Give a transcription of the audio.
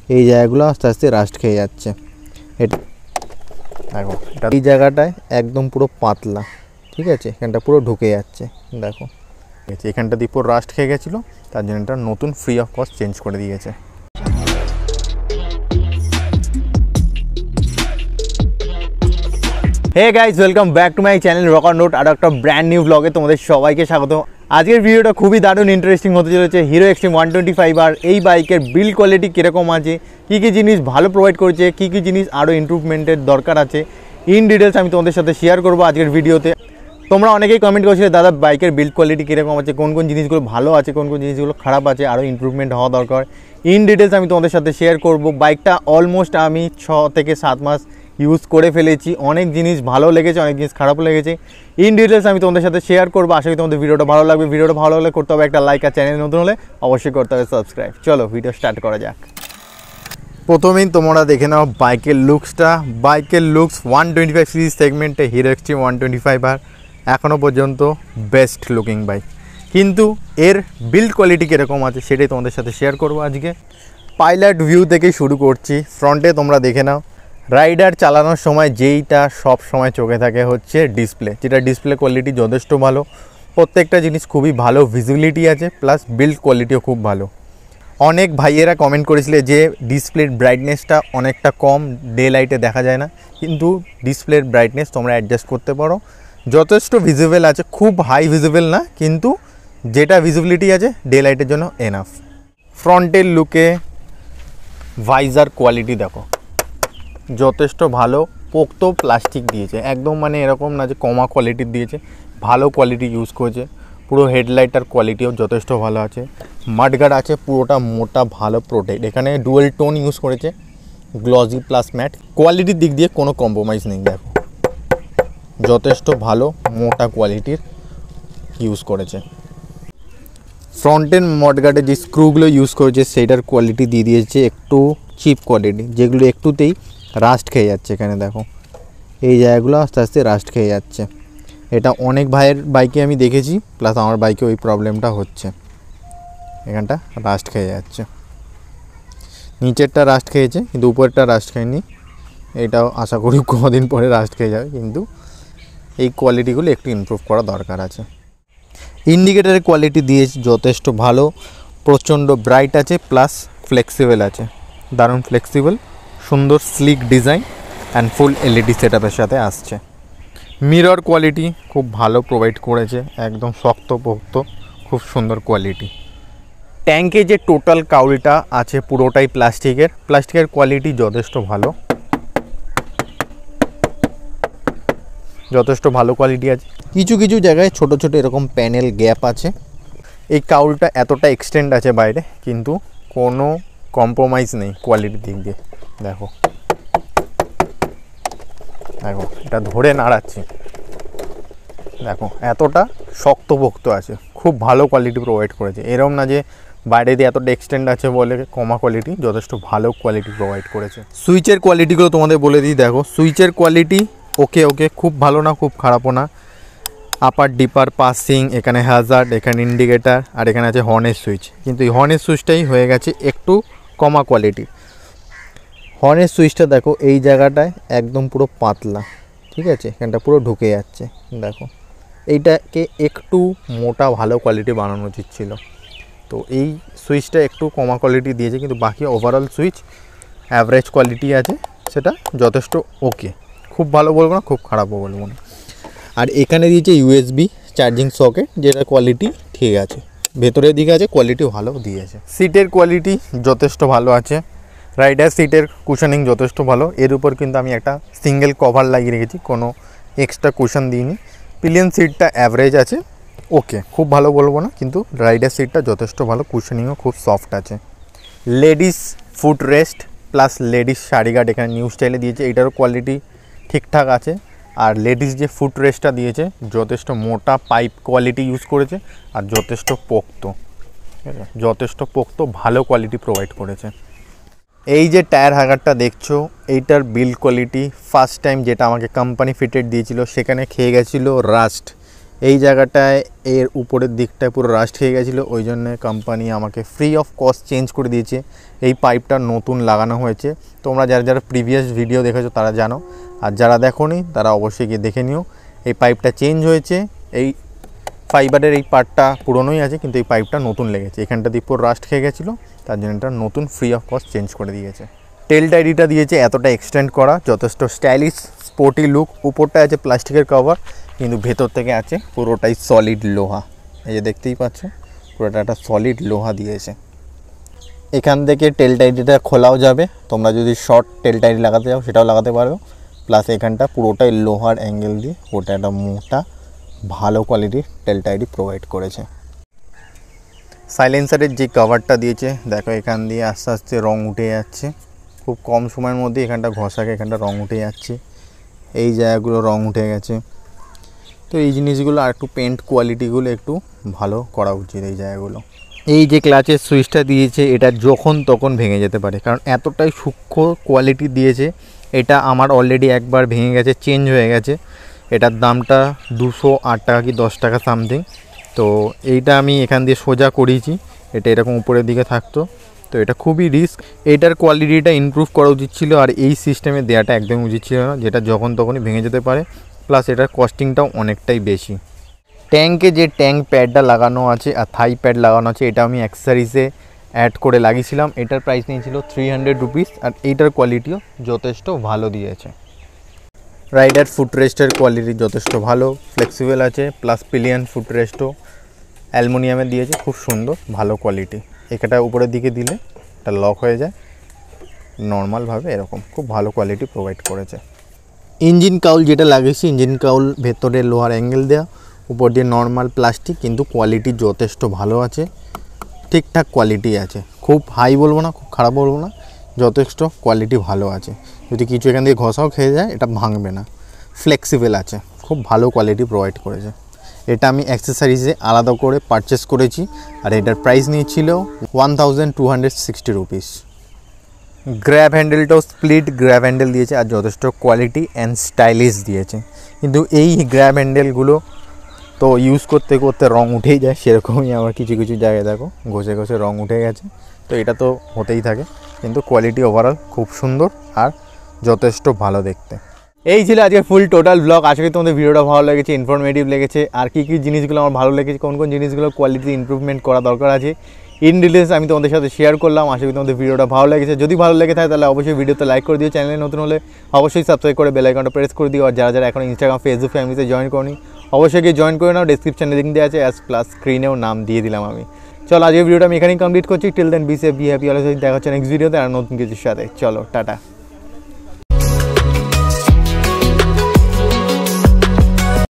এই জায়গাগুলো আস্তে আস্তে রাস্ট খেয়ে যাচ্ছে। এটা দেখো, এই জায়গাটায় একদম পুরো পাতলা, ঠিক আছে, এখানটা পুরো ঢুকে যাচ্ছে। দেখো এখানটা দিয়ে পুরো রাস্ট খেয়ে গেছিলো, তার জন্য এটা নতুন ফ্রি অফ কস্ট চেঞ্জ করে দিয়েছে। Hey guys, welcome back to my channel rock on road. আর একটা ব্র্যান্ড নিউ ব্লগে তোমাদের সবাইকে স্বাগত। আজকের ভিডিওটা খুবই দারুণ ইন্টারেস্টিং হতে চলেছে। হিরো এক্সট্রিম 125 আর এই বাইকের বিল্ড কোয়ালিটি কীরকম আছে, কী কী জিনিস ভালো প্রোভাইড করেছে, কী কী জিনিস আরও ইমপ্রুভমেন্টের দরকার আছে, ইন ডিটেলস আমি তোমাদের সাথে শেয়ার করবো আজকের ভিডিওতে। তোমরা অনেকেই কমেন্ট করছিলে দাদা বাইকের বিল্ড কোয়ালিটি কীরকম আছে, কোন কোন জিনিসগুলো ভালো আছে, কোন কোন জিনিসগুলো খারাপ আছে, আরও ইমপ্রুভমেন্ট হওয়া দরকার। ইন ডিটেলস আমি তোমাদের সাথে শেয়ার করব। বাইকটা অলমোস্ট আমি 6 থেকে 7 মাস ইউজ করে ফেলেছি। অনেক জিনিস ভালো লেগেছে, অনেক জিনিস খারাপও লেগেছে। ইন ডিটেলস আমি তোমাদের সাথে শেয়ার করবো। আশা করি তোমাদের ভিডিওটা ভালো লাগবে। ভিডিওটা ভালো লাগলে করতে হবে একটা লাইক, আর চ্যানেল নতুন হলে অবশ্যই করতে হবে সাবস্ক্রাইব। চলো ভিডিও স্টার্ট করা যাক। প্রথমেই তোমরা দেখে নাও বাইকের লুকসটা। বাইকের লুকস 125 সিরিজ সেগমেন্টে হিরো এক্সট্রিম 125 আর এখনও পর্যন্ত বেস্ট লুকিং বাইক। কিন্তু এর বিল্ড কোয়ালিটি কীরকম আছে সেটাই তোমাদের সাথে শেয়ার করবো আজকে। পাইলট ভিউ থেকেই শুরু করছি। ফ্রন্টে তোমরা দেখে নাও, রাইডার চালানোর সময় যেইটা সব সময় চোখে থাকে হচ্ছে ডিসপ্লে, যেটা ডিসপ্লে কোয়ালিটি যথেষ্ট ভালো। প্রত্যেকটা জিনিস খুবই ভালো ভিজিবিলিটি আছে, প্লাস বিল্ড কোয়ালিটিও খুব ভালো। অনেক ভাইয়েরা কমেন্ট করেছিলে যে ডিসপ্লের ব্রাইটনেসটা অনেকটা কম, ডে লাইটে দেখা যায় না, কিন্তু ডিসপ্লের ব্রাইটনেস তোমরা অ্যাডজাস্ট করতে পারো, যথেষ্ট ভিজিবল আছে। খুব হাই ভিজিবল না, কিন্তু যেটা ভিজিবিলিটি আছে ডে লাইটের জন্য এনাফ। ফ্রন্টের লুকে ভাইজার কোয়ালিটি দেখো, যথেষ্ট ভালো। পোক্ত প্লাস্টিক দিয়েছে, একদম মানে এরকম না যে কমা কোয়ালিটির দিয়েছে, ভালো কোয়ালিটি ইউজ করেছে। পুরো হেডলাইটার কোয়ালিটিও যথেষ্ট ভালো আছে। মাডগার্ড আছে, পুরোটা মোটা ভালো প্রোটেক্ট। এখানে ডুয়েল টোন ইউজ করেছে, গ্লসি প্লাস ম্যাট। কোয়ালিটির দিক দিয়ে কোনো কম্প্রোমাইজ নেই। দেখো যথেষ্ট ভালো মোটা কোয়ালিটির ইউজ করেছে। ফ্রন্টের মডগার্ডে যে স্ক্রুগুলো ইউজ করেছে সেইটার কোয়ালিটি দিয়ে দিয়েছে একটু চিপ কোয়ালিটি, যেগুলো একটুতেই রাস্ট খেয়ে যাচ্ছে। এখানে দেখো এই জায়গাগুলো আস্তে আস্তে রাস্ট খেয়ে যাচ্ছে। এটা অনেক ভাইয়ের বাইকে আমি দেখেছি, প্লাস আমার বাইকে ওই প্রবলেমটা হচ্ছে, এখানটা রাস্ট খেয়ে যাচ্ছে। নিচেরটা রাস্ট খেয়েছে কিন্তু উপরেরটা রাস্ট খায়নি। এটাও আশা করি কদিন পরে রাস্ট খেয়ে যাবে, কিন্তু এই কোয়ালিটিগুলো একটু ইমপ্রুভ করা দরকার আছে। ইন্ডিকেটারের কোয়ালিটি দিয়েছে যথেষ্ট ভালো, প্রচণ্ড ব্রাইট আছে, প্লাস ফ্লেক্সিবল আছে, দারুণ ফ্লেক্সিবল, সুন্দর sleek design and full LED সেটআপের সাথে আসছে। মিরর কোয়ালিটি খুব ভালো প্রোভাইড করেছে, একদম শক্তপোক্ত, খুব সুন্দর কোয়ালিটি। ট্যাঙ্কে যে টোটাল কাউলটা আছে পুরোটাই প্লাস্টিকের কোয়ালিটি যথেষ্ট ভালো, যথেষ্ট ভালো কোয়ালিটি আছে। কিছু কিছু জায়গায় ছোট ছোট এরকম প্যানেল গ্যাপ আছে। এই কাউলটা এতটা এক্সটেন্ড আছে বাইরে, কিন্তু কোনো কম্প্রোমাইজ নেই কোয়ালিটির দিক দিয়ে। দেখো দেখো এটা ধরে নাড়াচ্ছি, দেখো এতটা শক্তপোক্ত আছে, খুব ভালো কোয়ালিটি প্রোভাইড করেছে। এরকম না যে বাইরে দিয়ে এতটা এক্সটেন্ড আছে বলে কমা কোয়ালিটি, যথেষ্ট ভালো কোয়ালিটি প্রোভাইড করেছে। সুইচের কোয়ালিটিগুলো তোমাদের বলে দিই। দেখো সুইচের কোয়ালিটি ওকে, খুব ভালো না খুব খারাপও না। আপার ডিপার পাসিং, এখানে হ্যাজার্ড, এখানে ইন্ডিকেটার, আর এখানে আছে হর্নের সুইচ, কিন্তু এই হর্নের সুইচটাই হয়ে গেছে একটু কমা কোয়ালিটি। হর্নের সুইচটা দেখো এই জায়গাটায় একদম পুরো পাতলা, ঠিক আছে, এখানটা পুরো ঢুকে যাচ্ছে। দেখো এইটাকে একটু মোটা ভালো কোয়ালিটি বানানো উচিত ছিল, তো এই সুইচটা একটু কমা কোয়ালিটি দিয়েছে, কিন্তু বাকি ওভারঅল সুইচ অ্যাভারেজ কোয়ালিটি আছে, সেটা যথেষ্ট ওকে। খুব ভালো বলবো না, খুব খারাপও বলবো না। আর এখানে দিয়েছে ইউএসবি চার্জিং সকেট, যেটা কোয়ালিটি ঠিক আছে, ভেতরের দিকে আছে কোয়ালিটি ভালো দিয়েছে। সিটের কোয়ালিটি যথেষ্ট ভালো আছে, রাইডার সিটের কুশনিং যথেষ্ট ভালো। এর উপর কিন্তু আমি একটা সিঙ্গেল কভার লাগিয়ে রেখেছি, কোনো এক্সট্রা কুশন দিইনি। পিলিয়ন সিটটা অ্যাভারেজ আছে, ওকে, খুব ভালো বলবো না, কিন্তু রাইডার সিটটা যথেষ্ট ভালো, কুশনিংও খুব সফট আছে। Ladies foot rest plus ladies sari guard এখানে নিউ স্টাইলে দিয়েছে, এইটারও কোয়ালিটি ঠিকঠাক আছে। আর লেডিস যে ফুট রেস্টটা দিয়েছে যথেষ্ট মোটা পাইপ কোয়ালিটি ইউজ করেছে, আর যথেষ্ট পোক্ত, ঠিক আছে, যথেষ্ট পোক্ত ভালো কোয়ালিটি প্রোভাইড করেছে। এই যে টায়ার হাগারটা দেখছো, এইটার বিল্ড কোয়ালিটি ফার্স্ট টাইম যেটা আমাকে কোম্পানি ফিটেড দিয়েছিল সেখানে খেয়ে গেছিলো রাস্ট, এই জায়গাটায় এর উপরের দিকটায় পুরো রাস্ট হয়ে গেছিলো, ওই জন্য কোম্পানি আমাকে ফ্রি অফ কস্ট চেঞ্জ করে দিয়েছে। এই পাইপটা নতুন লাগানো হয়েছে। তোমরা যারা যারা প্রিভিয়াস ভিডিও দেখেছো তারা জানো, আর যারা দেখোনি তারা অবশ্যই গিয়ে দেখে নিও। এই পাইপটা চেঞ্জ হয়েছে। এই ফাইবারের এই পার্টটা পুরনোই আছে, কিন্তু এই পাইপটা নতুন লেগেছে। এখানটা দিয়ে পুরো রাস্ট খেয়ে গেছিলো, তার জন্য এটা নতুন ফ্রি অফ কস্ট চেঞ্জ করে দিয়েছে। টেল টাইডিটা দিয়েছে এতটা এক্সটেন্ড করা, যথেষ্ট স্টাইলিশ স্পোর্টি লুক। উপরটা আছে প্লাস্টিকের কভার, কিন্তু ভেতর থেকে আছে পুরোটাই সলিড লোহা। এই যে দেখতেই পাচ্ছ, পুরোটা একটা সলিড লোহা দিয়েছে। এখান থেকে টেল টাইডিটা খোলাও যাবে, তোমরা যদি শর্ট টেল টাইডি লাগাতে চাও সেটাও লাগাতে পারো। প্লাস এখানটা পুরোটাই লোহার অ্যাঙ্গেল দিয়ে ওটা একটা মোটা ভালো কোয়ালিটির টেল টাইডি প্রোভাইড করেছে। সাইলেন্সারের যে কভারটা দিয়েছে দেখো, এখান দিয়ে আস্তে আস্তে রং উঠে যাচ্ছে। খুব কম সময়ের মধ্যে এখানটা ঘষাকে এখানটা রং উঠে যাচ্ছে। এই জায়গাগুলো রং উঠে গেছে। তো এই জিনিসগুলো আর একটু পেন্ট কোয়ালিটিগুলো একটু ভালো করা উচিত এই জায়গাগুলো। এই যে ক্লাচের সুইচটা দিয়েছে, এটা যখন তখন ভেঙে যেতে পারে, কারণ এতটাই সূক্ষ্ম কোয়ালিটি দিয়েছে। এটা আমার অলরেডি একবার ভেঙে গেছে, চেঞ্জ হয়ে গেছে। এটার দামটা 208 টাকা কি 10 টাকা সামথিং। তো এইটা আমি এখান দিয়ে সোজা করিয়েছি, এটা এরকম উপরের দিকে থাকতো। তো এটা খুবই রিস্ক। এটার কোয়ালিটিটা ইমপ্রুভ করা উচিত ছিল, আর এই সিস্টেমে দেওয়াটা একদমই উচিত ছিল না, যেটা যখন তখনই ভেঙে যেতে পারে। প্লাস এটার কস্টিংটাও অনেকটাই বেশি। ট্যাঙ্কে যে ট্যাঙ্ক প্যাডটা লাগানো আছে আর থাই প্যাড লাগানো আছে, এটা আমি অ্যাক্সেসরিজে অ্যাড করে লাগিয়েছিলাম। এটার প্রাইস নিয়েছিল 300 রুপিস, আর এইটার কোয়ালিটিও যথেষ্ট ভালো দিয়েছে। রাইডার ফুটরেস্টের কোয়ালিটি যথেষ্ট ভালো, ফ্লেক্সিবল আছে। প্লাস পিলিয়ন ফুটরেস্টও অ্যালুমিনিয়ামের দিয়েছে, খুব সুন্দর ভালো কোয়ালিটি। এটা উপরের দিকে দিলে এটা লক হয়ে যায় নর্মালভাবে, এরকম খুব ভালো কোয়ালিটি প্রোভাইড করেছে। ইঞ্জিন কাউল যেটা লাগিয়েছি, ইঞ্জিন কাউল ভেতরে লোহার অ্যাঙ্গেল দেওয়া, উপর দিয়ে নর্মাল প্লাস্টিক, কিন্তু কোয়ালিটি যথেষ্ট ভালো আছে, ঠিকঠাক কোয়ালিটি আছে। খুব হাই বলবো না, খুব খারাপ বলবো না, যথেষ্ট কোয়ালিটি ভালো আছে। যদি কিছু এখান দিয়ে ঘষাও খেয়ে যায় এটা ভাঙবে না, ফ্লেক্সিবল আছে, খুব ভালো কোয়ালিটি প্রোভাইড করেছে। এটা আমি অ্যাক্সেসরিজে আলাদা করে পারচেস করেছি, আর এটার প্রাইস নিয়েছিল 1260 রুপিস। গ্র্যাব হ্যান্ডেলটাও স্প্লিট গ্র্যাব হ্যান্ডেল দিয়েছে, আর যথেষ্ট কোয়ালিটি অ্যান্ড স্টাইলিশ দিয়েছে। কিন্তু এই গ্র্যাব হ্যান্ডেলগুলো তো ইউজ করতে করতে রং উঠেই যায়, সেরকমই আমার কিছু কিছু জায়গায় দেখো ঘষে ঘষে রং উঠে গেছে। তো এটা তো হতেই থাকে, কিন্তু কোয়ালিটি ওভারঅল খুব সুন্দর আর যথেষ্ট ভালো দেখতে। এই ছিল আজকে ফুল টোটাল ব্লগ। আশা করি তোমাদের ভিডিওটা ভালো লেগেছে, ইনফরমেটিভ লেগেছে। আর কী কী জিনিসগুলো আমার ভালো লেগেছে, কোন কোন জিনিসগুলো কোয়ালিটি ইমপ্রুভমেন্ট করা দরকার আছে, ইন ডিটেলস আমি তোমাদের সাথে শেয়ার করলাম। আশা করি তোমাদের ভিডিওটা ভালো লেগেছে। যদি ভালো লেগে থাকে তাহলে অবশ্যই ভিডিওতে লাইক করে দিও, চ্যানেলে নতুন হলে অবশ্যই সাবস্ক্রাইব করে বেল আইকনটা প্রেস করে দিও। আর যারা যারা এখন ইনস্টাগ্রাম ফেসবুক ফ্যামিলিতে জয়েন করনি, অবশ্যই গিয়ে জয়েন করে নাও, ডেসক্রিপশনে লিঙ্ক দেওয়া আছে, প্লাস স্ক্রিনেও নাম দিয়ে দিলাম আমি। চলো আজকের ভিডিওটা আমি এখানেই কমপ্লিট করছি। Till then be safe, be happy, always. দেখা হচ্ছে নেক্সট ভিডিওতে আর নতুন কিছুর সাথে। চলো টাটা।